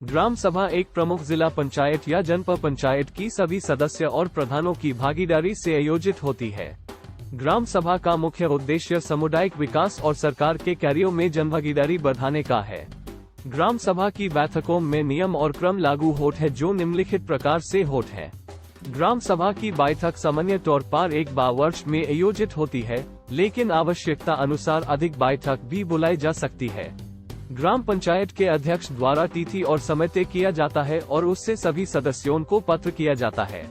ग्राम सभा एक प्रमुख जिला पंचायत या जनपद पंचायत की सभी सदस्य और प्रधानों की भागीदारी से आयोजित होती है। ग्राम सभा का मुख्य उद्देश्य सामुदायिक विकास और सरकार के कार्यों में जनभागीदारी बढ़ाने का है। ग्राम सभा की बैठकों में नियम और क्रम लागू होते हैं जो निम्नलिखित प्रकार से होते हैं। ग्राम सभा की बैठक सामान्य तौर पर एक बार वर्ष में आयोजित होती है, लेकिन आवश्यकता अनुसार अधिक बैठक भी बुलाई जा सकती है। ग्राम पंचायत के अध्यक्ष द्वारा तिथि और समय तय किया जाता है और उससे सभी सदस्यों को पत्र किया जाता है।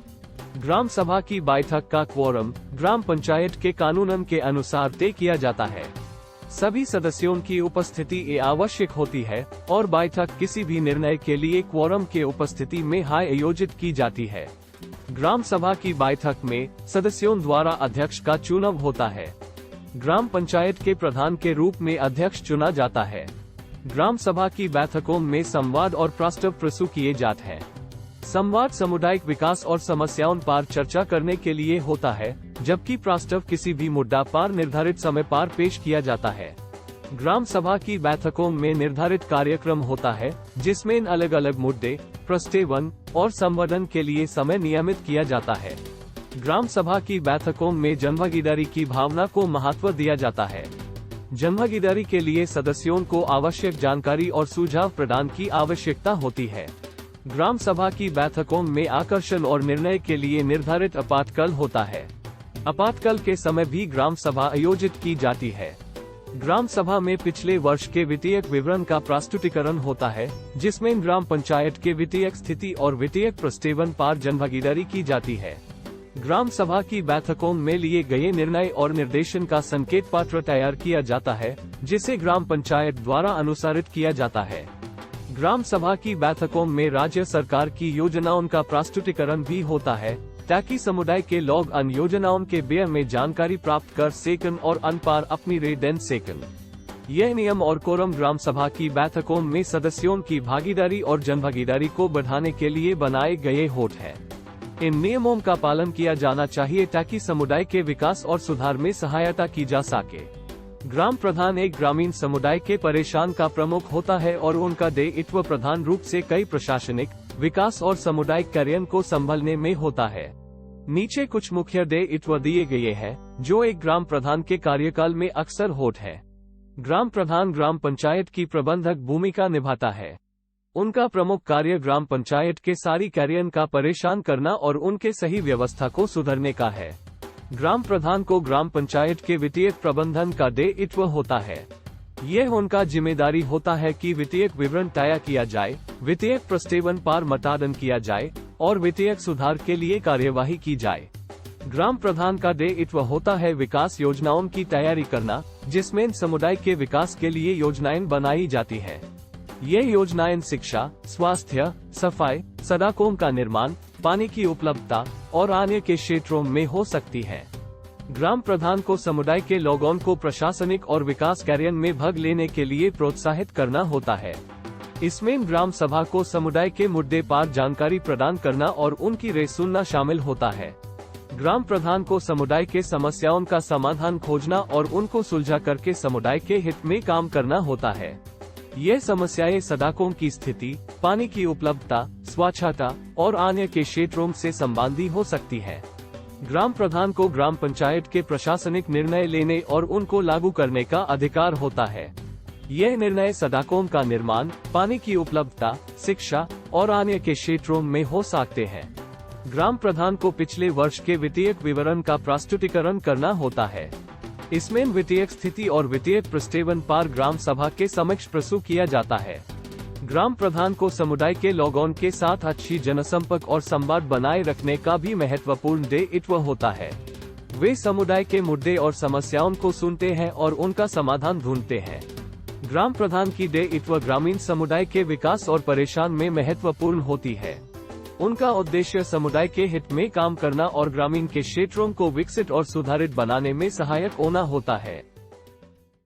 ग्राम सभा की बैठक का क्वोरम ग्राम पंचायत के कानून के अनुसार तय किया जाता है। सभी सदस्यों की उपस्थिति आवश्यक होती है और बैठक किसी भी निर्णय के लिए क्वोरम के उपस्थिति में आयोजित की जाती है। ग्राम सभा की बैठक में सदस्यों द्वारा अध्यक्ष का चुनाव होता है। ग्राम पंचायत के प्रधान के रूप में अध्यक्ष चुना जाता है। ग्राम सभा की बैठकों में संवाद और प्रस्ताव प्रस्तुत किए जाते हैं। संवाद सामुदायिक विकास और समस्याओं पर चर्चा करने के लिए होता है, जबकि प्रस्ताव किसी भी मुद्दा पर निर्धारित समय पर पेश किया जाता है। ग्राम सभा की बैठकों में निर्धारित कार्यक्रम होता है, जिसमें अलग अलग मुद्दे, प्रस्तावन और संवादन के लिए समय नियमित किया जाता है। ग्राम सभा की बैठकों में जनभागीदारी की भावना को महत्व दिया जाता है। जनभागीदारी के लिए सदस्यों को आवश्यक जानकारी और सुझाव प्रदान की आवश्यकता होती है। ग्राम सभा की बैठकों में आकर्षण और निर्णय के लिए निर्धारित आपातकाल होता है। आपातकाल के समय भी ग्राम सभा आयोजित की जाती है। ग्राम सभा में पिछले वर्ष के वित्तीय विवरण का प्रस्तुतिकरण होता है, जिसमें ग्राम पंचायत के वित्तीय स्थिति और वित्तीय प्रस्तावन पर जनभागीदारी की जाती है। ग्राम सभा की बैठकों में लिए गए निर्णय और निर्देशन का संकेत पत्र तैयार किया जाता है, जिसे ग्राम पंचायत द्वारा अनुसारित किया जाता है। ग्राम सभा की बैठकों में राज्य सरकार की योजनाओं का प्रस्तुतिकरण भी होता है, ताकि समुदाय के लोग अन्य योजनाओं के बारे में जानकारी प्राप्त कर सकें और उन पर अपनी राय दे सकें। यह नियम और कोरम ग्राम सभा की बैठकों में सदस्यों की भागीदारी और जनभागीदारी को बढ़ाने के लिए बनाए गए होते हैं। इन नियमों का पालन किया जाना चाहिए ताकि समुदाय के विकास और सुधार में सहायता की जा सके। ग्राम प्रधान एक ग्रामीण समुदाय के परेशान का प्रमुख होता है और उनका दायित्व प्रधान रूप से कई प्रशासनिक, विकास और सामुदायिक कार्यों को संभालने में होता है। नीचे कुछ मुख्य दायित्व दिए गए हैं, जो एक ग्राम प्रधान के कार्यकाल में अक्सर होते हैं। ग्राम प्रधान ग्राम पंचायत की प्रबंधक भूमिका निभाता है। उनका प्रमुख कार्य ग्राम पंचायत के सारी कार्यों का परेशान करना और उनके सही व्यवस्था को सुधारने का है। ग्राम प्रधान को ग्राम पंचायत के वित्तीय प्रबंधन का दायित्व होता है। यह उनका जिम्मेदारी होता है कि वित्तीय विवरण तैयार किया जाए, वित्तीय प्रस्तावन पर मतदान किया जाए और वित्तीय सुधार के लिए कार्यवाही की जाए। ग्राम प्रधान का दायित्व होता है विकास योजनाओं की तैयारी करना, जिसमें समुदाय के विकास के लिए योजनाएं बनाई जाती है। ये योजनाएं शिक्षा, स्वास्थ्य, सफाई, सड़कों का निर्माण, पानी की उपलब्धता और अन्य के क्षेत्रों में हो सकती है। ग्राम प्रधान को समुदाय के लोगों को प्रशासनिक और विकास कार्यों में भाग लेने के लिए प्रोत्साहित करना होता है। इसमें ग्राम सभा को समुदाय के मुद्दे पर जानकारी प्रदान करना और उनकी राय सुनना शामिल होता है। ग्राम प्रधान को समुदाय के समस्याओं का समाधान खोजना और उनको सुलझा करके समुदाय के हित में काम करना होता है। ये समस्याएं सड़कों की स्थिति, पानी की उपलब्धता, स्वच्छता और अन्य के क्षेत्रों से संबंधी हो सकती है। ग्राम प्रधान को ग्राम पंचायत के प्रशासनिक निर्णय लेने और उनको लागू करने का अधिकार होता है। यह निर्णय सड़कों का निर्माण, पानी की उपलब्धता, शिक्षा और अन्य के क्षेत्रों में हो सकते हैं। ग्राम प्रधान को पिछले वर्ष के वित्तीय विवरण का प्रस्तुतिकरण करना होता है। इसमें वित्तीय स्थिति और वित्तीय प्रस्तावन पर ग्राम सभा के समक्ष प्रस्तुत किया जाता है। ग्राम प्रधान को समुदाय के लोगों के साथ अच्छी जनसंपर्क और संवाद बनाए रखने का भी महत्वपूर्ण दायित्व होता है। वे समुदाय के मुद्दे और समस्याओं को सुनते हैं और उनका समाधान ढूंढते हैं। ग्राम प्रधान की दायित्व ग्रामीण समुदाय के विकास और परेशान में महत्वपूर्ण होती है। उनका उद्देश्य समुदाय के हित में काम करना और ग्रामीण के क्षेत्रों को विकसित और सुधारित बनाने में सहायक होना होता है।